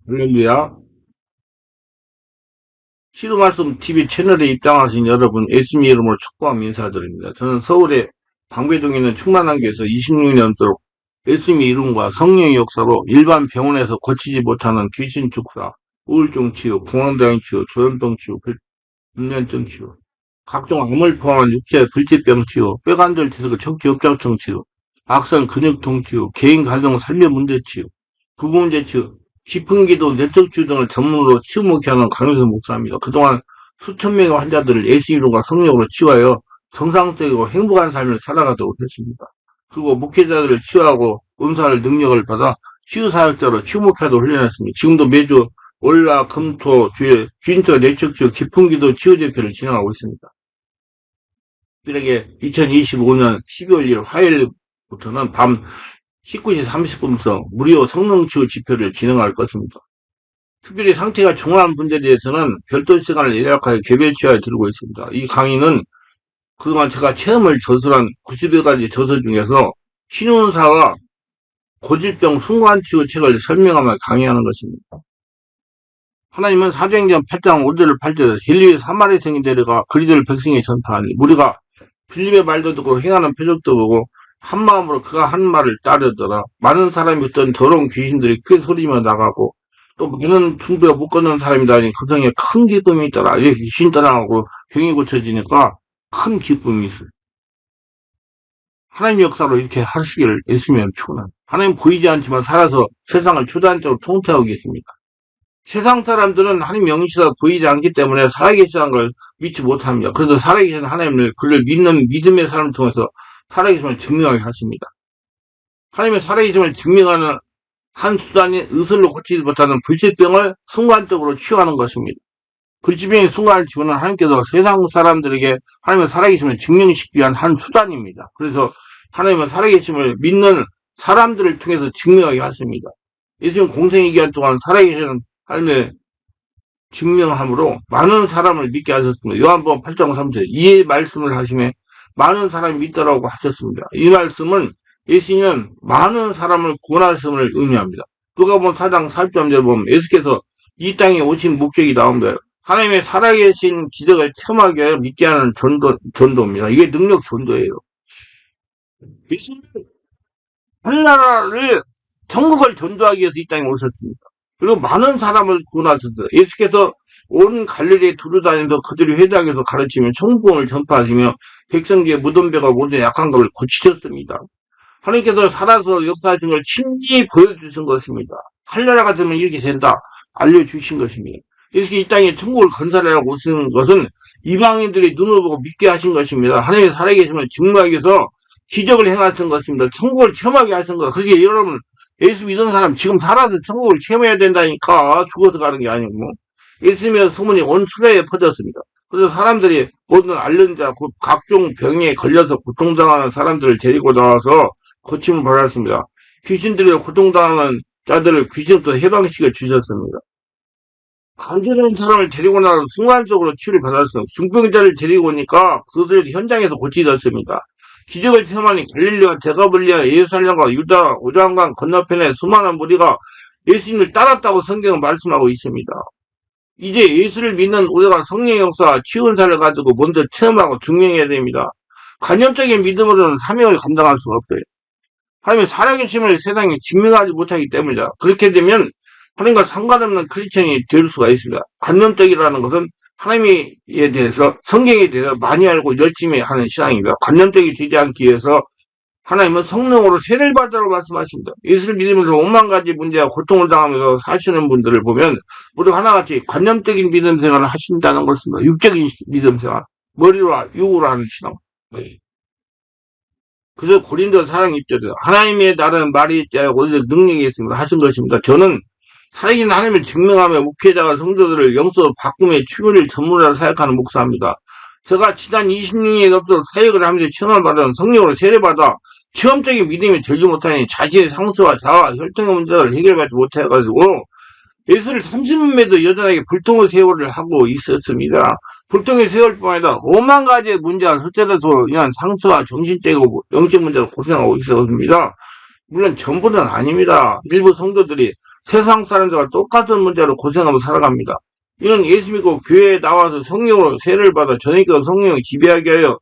할렐루야. 시도 말씀 TV 채널에 입장하신 여러분, 예수님 이름으로 축복하며 인사드립니다. 저는 서울의 방배동에 있는 충만한교에서 26년 넘도록 예수님의 이름과 성령의 역사로 일반 병원에서 고치지 못하는 귀신 축사, 우울증 치유, 공황장애 치유, 조현병 치유, 불면증 치유, 각종 암을 포함한 육체 불치병 치유, 뼈관절 치수, 척추협착증 치유, 악성 근육통 치유, 개인 가정 살려 문제 치유, 부부 문제 치유, 깊은 기도, 내적 치유 등을 전문으로 치유 목회하는 강효선 목사입니다. 그동안 수천 명의 환자들을 예수 이름과 성령으로 치유하여 정상적이고 행복한 삶을 살아가도록 했습니다. 그리고 목회자들을 치유하고 은사를 능력을 받아 치유 사역자로 치유 목회도 훈련했습니다. 지금도 매주 월화 금토 주일 주인터 내적 치유 깊은 기도 치유 대회를 진행하고 있습니다. 특별하게 2025년 12월 1일 화요일부터는 밤 19시 30분부터 무료 성능치유 집회를 진행할 것입니다. 특별히 상태가 중요한 분들에 대해서는 별도 시간을 예약하여 개별 치유에 들고 있습니다. 이 강의는 그동안 제가 체험을 저술한 90여 가지 저서 중에서 신운사와 고질병 순간치유 책을 설명하며 강의하는 것입니다. 하나님은 사도행전 8장 5절을 8절 헬리의 사마리 성인 데려가 그리스도를 백성에 전파하니 우리가 빌립의 말도 듣고 행하는 표적도 보고 한 마음으로 그가 한 말을 따르더라. 많은 사람이 있던 더러운 귀신들이 크게 소리며 나가고 또 많은 충비가 못 걷는 사람이다니 그 성에 큰 기쁨이 있더라. 이제 귀신 떠나가고 병이 고쳐지니까 큰 기쁨이 있어요. 하나님 역사로 이렇게 하시기를 예수님은 축원합니다. 하나님 보이지 않지만 살아서 세상을 초단적으로 통치하고 계십니다. 세상 사람들은 하나님 영이시다 보이지 않기 때문에 살아계시다는 걸 믿지 못합니다. 그래서 살아계신 하나님을 그를 믿는 믿음의 사람을 통해서 살아계심을 증명하게 하십니다. 하나님의 살아계심을 증명하는 한 수단이 의술로 고치지 못하는 불치병을 순간적으로 치유하는 것입니다. 불치병의 순간을 치유는 하나님께서 세상 사람들에게 하나님의 살아계심을 증명시키기 위한 한 수단입니다. 그래서 하나님의 살아계심을 믿는 사람들을 통해서 증명하게 하십니다. 예수님 공생의 기간 동안 살아계시는 하나님의 증명함으로 많은 사람을 믿게 하셨습니다. 요한복음 8장 3절 이 말씀을 하시며 많은 사람이 믿더라고 하셨습니다. 이 말씀은 예수님은 많은 사람을 구원하심을 의미합니다. 누가복음 4장 40절에 보면 예수께서 이 땅에 오신 목적이 나옵니다. 하나님의 살아계신 기적을 체험하게 하여 믿게 하는 전도입니다. 이게 능력 전도예요. 예수님은 하나나라를 천국을 전도하기 위해서 이 땅에 오셨습니다. 그리고 많은 사람을 구원하셨어요. 예수께서 온 갈릴리에 두루다니면서 그들이 회당에서 가르치며 천국을 전파하시며 백성들의 무덤배가 모든 약한 것을 고치셨습니다. 하나님께서 살아서 역사하신 걸 친히 보여주신 것입니다. 할례가 되면 이렇게 된다 알려주신 것입니다. 예수께서 이 땅에 천국을 건설하려고 오신 것은 이방인들이 눈을 보고 믿게 하신 것입니다. 하나님의 살아계심을 증거하기 위해서 기적을 행하신 것입니다. 천국을 체험하게 하신 것. 그게 여러분 예수 믿는 사람 지금 살아서 천국을 체험해야 된다니까 죽어서 가는 게 아니고 예수님의 소문이 온 수레에 퍼졌습니다. 그래서 사람들이 모든 앓는 자, 각종 병에 걸려서 고통당하는 사람들을 데리고 나와서 고침을 받았습니다. 귀신들이 고통당하는 자들을 귀신부터 해방시켜 주셨습니다. 간절한 사람을 데리고 나와서 순간적으로 치유를 받았습니다. 중병자를 데리고 오니까 그것을 현장에서 고치셨습니다. 기적을 체험하니 갈릴리와 데가블리아 예루살렘과 유다 오장강 건너편에 수많은 무리가 예수님을 따랐다고 성경은 말씀하고 있습니다. 이제 예수를 믿는 우리가 성령의 역사와 치유 은사를 가지고 먼저 체험하고 증명해야 됩니다. 간접적인 믿음으로는 사명을 감당할 수가 없어요. 하나님의 살아계심을 세상에 증명하지 못하기 때문이다. 그렇게 되면 하나님과 상관없는 크리스천이 될 수가 있습니다. 관념적이라는 것은 하나님에 대해서 성경에 대해서 많이 알고 열심히 하는 신앙입니다. 관념적이 되지 않기 위해서 하나님은 성령으로 세례를 받으라고 말씀하십니다. 예수를 믿으면서 5만 가지 문제와 고통을 당하면서 사시는 분들을 보면 모두 하나같이 관념적인 믿음 생활을 하신다는 것입니다. 육적인 믿음 생활, 머리로 육으로 하는 신앙. 그래서 고린도 사랑 1절에 하나님의 나라는 말이 있자고 능력이 있습니다. 하신 것입니다. 저는 살아계신 하나님을 증명하며 목회자가 성도들을 영적 바꿈의 치유를 전문으로 사역하는 목사입니다. 제가 지난 26년에 넘도록 사역을 하면서 체험을 받은 성령으로 세례받아 체험적인 믿음이 들지 못하니 자신의 상처와 자아와 혈통의 문제를 해결받지 못해가지고 예수를 30년에도 여전하게 불통의 세월을 하고 있었습니다. 불통의 세월뿐 아니라 5만 가지의 문제와 실제로도 인한 상처와 정신적이고 영적 문제로 고생하고 있었습니다. 물론 전부는 아닙니다. 일부 성도들이 세상 사람들과 똑같은 문제로 고생하며 살아갑니다. 이는 예수 믿고 교회에 나와서 성령으로 세례를 받아 저녁에 성령을 지배하게 하여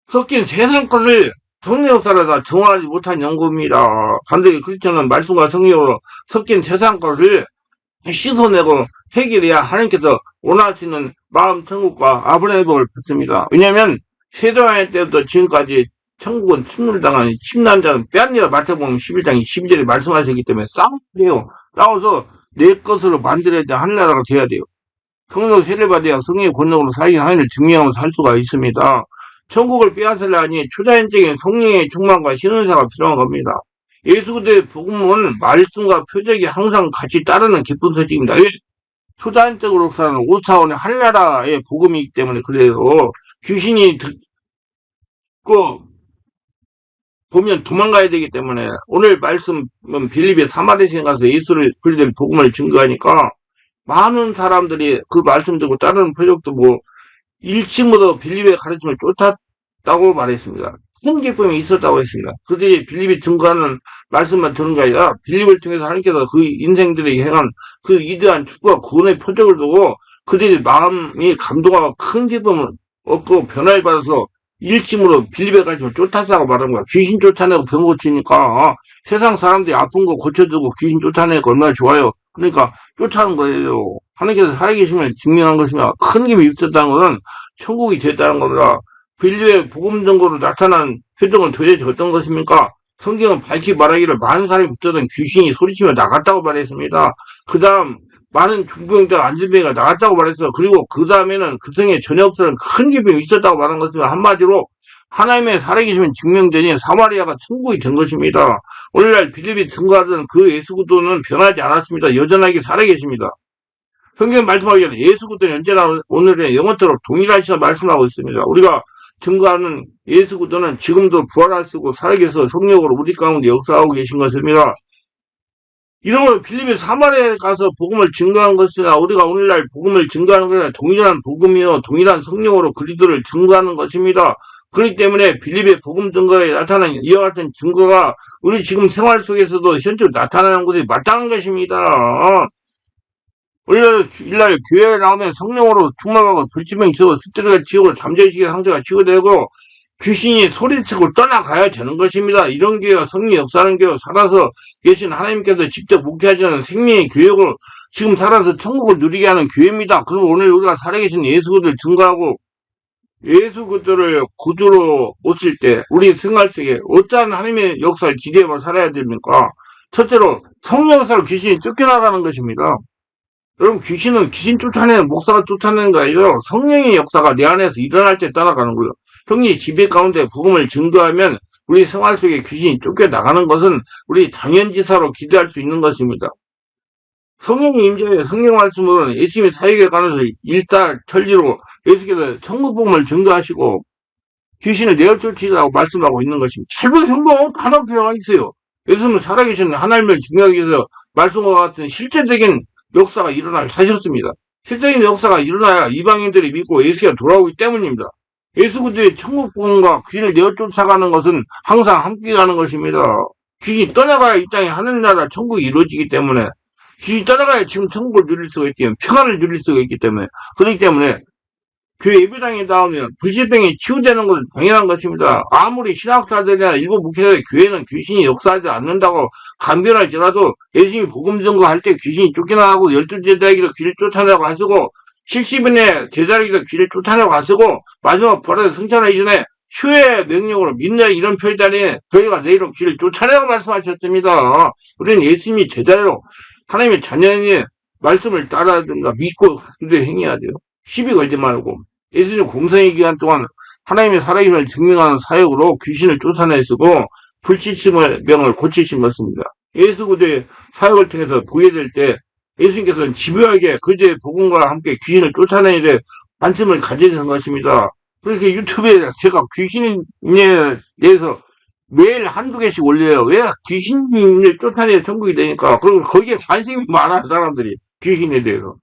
섞인 세상 것을 성령 역사를 다 정화하지 못한 연구입니다. 반드시 크리스천은 말씀과 성령으로 섞인 세상 것을 씻어내고 해결해야 하나님께서 원하시는 마음 천국과 아브라함의 복을 받습니다. 왜냐하면 세대왕의 때부터 지금까지 천국은 침몰당한 침난자는 빼앗니라 마태복음 11장 12절에 말씀하셨기 때문에 싸워야 싸워서 내 것으로 만들어야 돼. 하늘나라가 돼야 돼요. 성령 세례를 받아야 성령의 권능으로 살긴 하나님을 증명하며 살 수가 있습니다. 천국을 빼앗으려 하니 초자연적인 성령의 충만과 신은사가 필요한 겁니다. 예수 그리스도의 복음은 말씀과 표적이 항상 같이 따르는 기쁜 소식입니다. 초자연적으로 사는 5차원의 하늘나라의 복음이기 때문에 그래요. 귀신이 듣고 보면 도망가야 되기 때문에 오늘 말씀은 빌립의 사마리아에 가서 예수를 그리스도의 복음을 증거하니까 많은 사람들이 그 말씀 듣고 따르는 표적도 뭐 일침으로 빌립의 가르침을 쫓았다고 말했습니다. 큰 기쁨이 있었다고 했습니다. 그들이 빌립이 증거하는 말씀만 듣는 게 아니라 빌립을 통해서 하나님께서 그 인생들에게 행한 그 위대한 축복과 구원의 표적을 두고 그들이 마음이 감동하고 큰 기쁨을 얻고 변화를 받아서 일침으로 빌립의 가르침을 쫓았다고 말한 거야. 귀신 쫓아내고 병 고치니까 세상 사람들이 아픈 거 고쳐주고 귀신 쫓아내고 얼마나 좋아요. 그러니까 쫓아는 거예요. 하나님께서 살아계시면 증명한 것이며 큰 힘이 있었다는 것은 천국이 됐다는 겁니다. 빌립의 복음 전거로 나타난 표적은 도대체 어떤 것입니까? 성경은 밝히 말하기를 많은 사람이 붙었던 귀신이 소리치며 나갔다고 말했습니다. 그 다음 많은 중병자 안전병이가 나갔다고 말했어요. 그리고 그 다음에는 그 성에 전혀 없었던 큰 기쁨이 있었다고 말한 것입니다. 한마디로 하나님의 살아계시면 증명되니 사마리아가 천국이 된 것입니다. 오늘날 빌립이 증거하던 그 예수 그리스도는 변하지 않았습니다. 여전하게 살아계십니다. 성경 말씀하기를 예수 그리스도는 언제나 오늘의 영원토록 동일하시다 말씀하고 있습니다. 우리가 증거하는 예수 그리스도는 지금도 부활하시고 살아계셔 성령으로 우리 가운데 역사하고 계신 것입니다. 이러므로 빌립이 사마리아에 가서 복음을 증거한 것이나 우리가 오늘날 복음을 증거하는 것이나 동일한 복음이요 동일한 성령으로 그리스도를 증거하는 것입니다. 그렇기 때문에 빌립의 복음 증거에 나타난 이와 같은 증거가 우리 지금 생활 속에서도 현재로 나타나는 것이 마땅한 것입니다. 오늘날 교회에 나오면 성령으로 충만하고 불치병이 치고 스트레스가 치고 잠재의식의 상태가 치유되고 귀신이 소리치고 떠나가야 되는 것입니다. 이런 교회가 성령 역사하는 교회가 살아서 계신 하나님께서 직접 목회하시는 생명의 교육을 지금 살아서 천국을 누리게 하는 교회입니다. 그럼 오늘 우리가 살아계신 예수 그리스도를 증거하고 예수 그리스도를 구주로 모실 때 우리 생활 속에 어떠한 하나님의 역사를 기대하며 살아야 됩니까? 첫째로 성령 역사로 귀신이 쫓겨나가는 것입니다. 여러분 귀신은 귀신 쫓아내는 목사가 쫓아내는 거 아니죠. 성령의 역사가 내 안에서 일어날 때 따라가는 거예요. 성령이 지배 가운데 복음을 증거하면 우리 생활 속에 귀신이 쫓겨나가는 것은 우리 당연지사로 기대할 수 있는 것입니다. 성령의 임재에 성령 말씀으로는 예수님이 사역에 관해서 일탈천리로 예수께서 천국 복음을 증거하시고 귀신을 내어쫓으라고 말씀하고 있는 것입니다. 짧은 성경 하나 필요가 있어요. 예수님은 살아계신 하나님을 증거하기 위해서 말씀과 같은 실제적인 역사가 일어나게 하셨습니다. 실제적인 역사가 일어나야 이방인들이 믿고 예수가 돌아오기 때문입니다. 예수 그리스도의 천국 복음과 귀신을 내어쫓아가는 것은 항상 함께 가는 것입니다. 귀신이 떠나가야 이 땅에 하늘나라 천국이 이루어지기 때문에 귀신이 떠나가야 지금 천국을 누릴 수가 있기 때문에 평안을 누릴 수가 있기 때문에 그렇기 때문에 교회 예배당에 나오면 불신병이 치유되는 것은 당연한 것입니다. 아무리 신학자들이나 일부 목회자의 교회는 귀신이 역사하지 않는다고 강변할지라도 예수님이 복음 증거할 때 귀신이 쫓겨나가고 12제자에게도 귀를 쫓아내고 하시고 70인의 제자에게도 귀를 쫓아내고 하시고 마지막 부활의 승천하기 전에 휴의 명령으로 믿는 이런 표현자니 저희가 내일은 귀를 쫓아내고 말씀하셨습니다. 우리는 예수님이 제자로 하나님의 자녀니 말씀을 따라야 된다. 믿고 그대로 행해야 돼요. 시비 걸지 말고 예수님 공생의 기간 동안 하나님의 살아계심을 증명하는 사역으로 귀신을 쫓아내시고 불치심의 병을 고치신 것입니다. 예수 그리스도의 사역을 통해서 보게 될 때 예수님께서는 집요하게 그리스도의 복음과 함께 귀신을 쫓아내야 될 관심을 가지는 것입니다. 그렇게 유튜브에 제가 귀신에 대해서 매일 한두 개씩 올려요. 왜? 귀신을 쫓아내야 천국이 되니까. 그리고 거기에 관심이 많아요, 사람들이. 귀신에 대해서.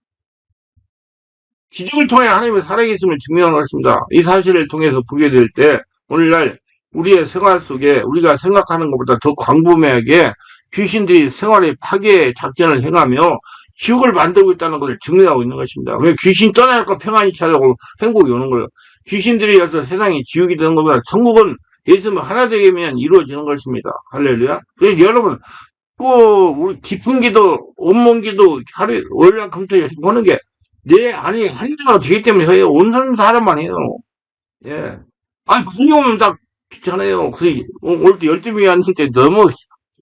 기적을 통해 하나님의 살아계심을 증명하는 것입니다. 이 사실을 통해서 보게 될 때 오늘날 우리의 생활 속에 우리가 생각하는 것보다 더 광범위하게 귀신들이 생활에 파괴 작전을 행하며 지옥을 만들고 있다는 것을 증명하고 있는 것입니다. 왜 귀신 떠나니까 평안이 찾아오고 행복이 오는 거예요. 귀신들이 와서 세상이 지옥이 되는 것보다 천국은 예수님 하나 되면 이루어지는 것입니다. 할렐루야. 그래서 여러분, 우리 깊은 기도, 온몸 기도, 하루, 월요금토 보는 게, 내 안이 한자가 되기 때문에 해요. 온 사람만 해요. 예. 아니, 그게 오면 다 귀찮아요. 그래서 올 때 12명이 왔는데 너무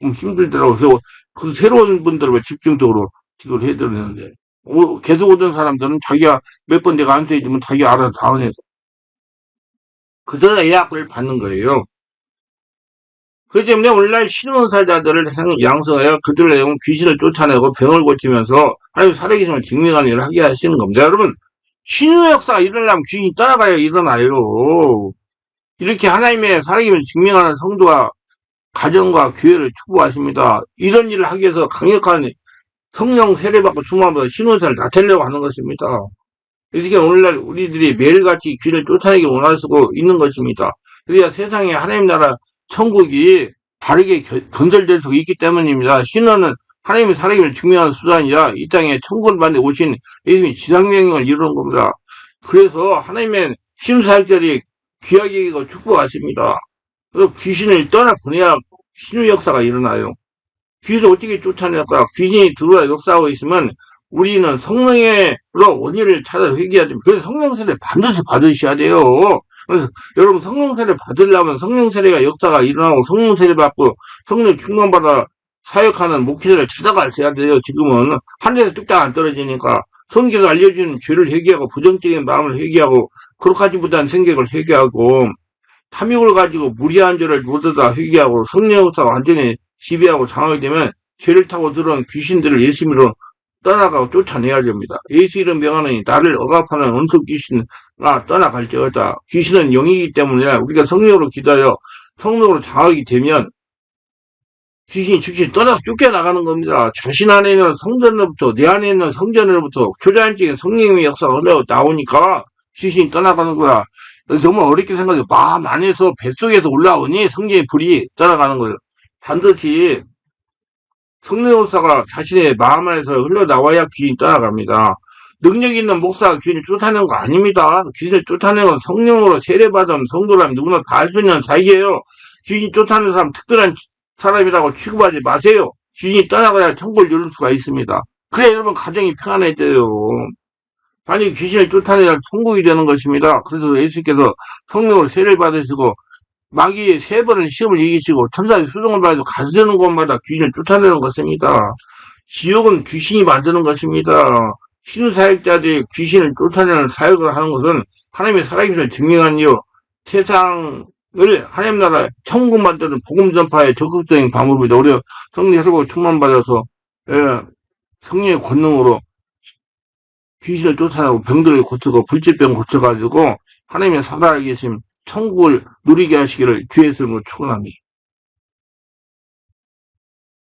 힘들더라고요. 그래서 그 새로운 분들을 집중적으로 기도를 해드렸는데, 계속 오던 사람들은 자기가 몇 번 내가 안 써있으면 자기가 알아서 다 해서, 그저 예약을 받는 거예요. 그렇기 때문에 오늘날 신원사자들을 양성하여 그들을 내용 귀신을 쫓아내고 병을 고치면서 하나님 살아계심을 증명하는 일을 하게 하시는 겁니다. 여러분, 신의 역사가 일어나면 귀신이 떠나가야 일어나요. 이렇게 하나님의 살아계심을 증명하는 성도와 가정과 교회를 축복하십니다. 이런 일을 하기 위해서 강력한 성령 세례받고 충만하면서 신원사를 나타내려고 하는 것입니다. 그래서 오늘날 우리들이 매일같이 귀신을 쫓아내기 원하시고 있는 것입니다. 그래야 세상에 하나님 나라 천국이 바르게 건설될 수 있기 때문입니다. 신원은 하나님의 살아계심을 증명하는 수단이라 이 땅에 천국을 받는 오신 예수님이 지상명령을 이루는 겁니다. 그래서 하나님의 신사역자들이 귀하게 여기고 축복하십니다. 그래서 귀신을 떠나보내야 신의 역사가 일어나요. 귀신을 어떻게 쫓아낼까? 귀신이 들어와 역사하고 있으면 우리는 성령으로 원인을 찾아 회개해야 됩니다. 그래서 성령 세례 반드시 받으셔야 돼요. 그래서 여러분 성령 세례 받으려면 성령 세례가 역사가 일어나고 성령 세례 받고 성령 충만받아 사역하는 목회자를 찾아가셔야 돼요. 지금은 한 대에서 뚝딱 안 떨어지니까 성경에서 알려주는 죄를 회개하고 부정적인 마음을 회개하고 그렇게까지 못한 생각을 회개하고 탐욕을 가지고 무리한 죄를 모두 다 회개하고 성령 역사가 완전히 지배하고 장악이 되면 죄를 타고 들어온 귀신들을 예수님으로 떠나가고 쫓아내야 됩니다. 예수 이름 명하느니 나를 억압하는 원수 귀신아 떠나갈지어다. 귀신은 영이기 때문에 우리가 성령으로 기도하여 성령으로 장악이 되면 귀신이 즉시 떠나서 쫓겨나가는 겁니다. 자신 안에 있는 성전으로부터 내 안에 있는 성전으로부터 교단적인 성령의 역사가 흘러 나오니까 귀신이 떠나가는 거야. 너무 어렵게 생각해요. 마음 안에서 뱃속에서 올라오니 성령의 불이 떠나가는 거예요. 반드시 성령 역사가 자신의 마음 안에서 흘러나와야 귀신이 떠나갑니다. 능력 있는 목사가 귀신을 쫓아내는 거 아닙니다. 귀신을 쫓아내는 건 성령으로 세례받은 성도라면 누구나 다 할 수 있는 사이예요. 귀신이 쫓아내는 사람 특별한 사람이라고 취급하지 마세요. 귀신이 떠나가야 천국을 누릴 수가 있습니다. 그래 여러분 가정이 평안해져요. 아니 귀신을 쫓아내야 천국이 되는 것입니다. 그래서 예수께서 성령으로 세례를 받으시고 마귀의 3번을 시험을 이기시고 천사의 수동을 받아서 가시는 곳마다 귀신을 쫓아내는 것입니다. 지옥은 귀신이 만드는 것입니다. 신사역자들이 귀신을 쫓아내는 사역을 하는 것은 하나님의 살아계심을 증명한 이유 세상을 하나님 나라 천국 만드는 복음 전파의 적극적인 방법입니다. 우리 성령 세례받고 충만받아서 성령의 권능으로 귀신을 쫓아내고 병들을 고치고 불치병 고쳐가지고 하나님의 살아계심 천국을 누리게 하시기를 주의 이름으로 축원합니다.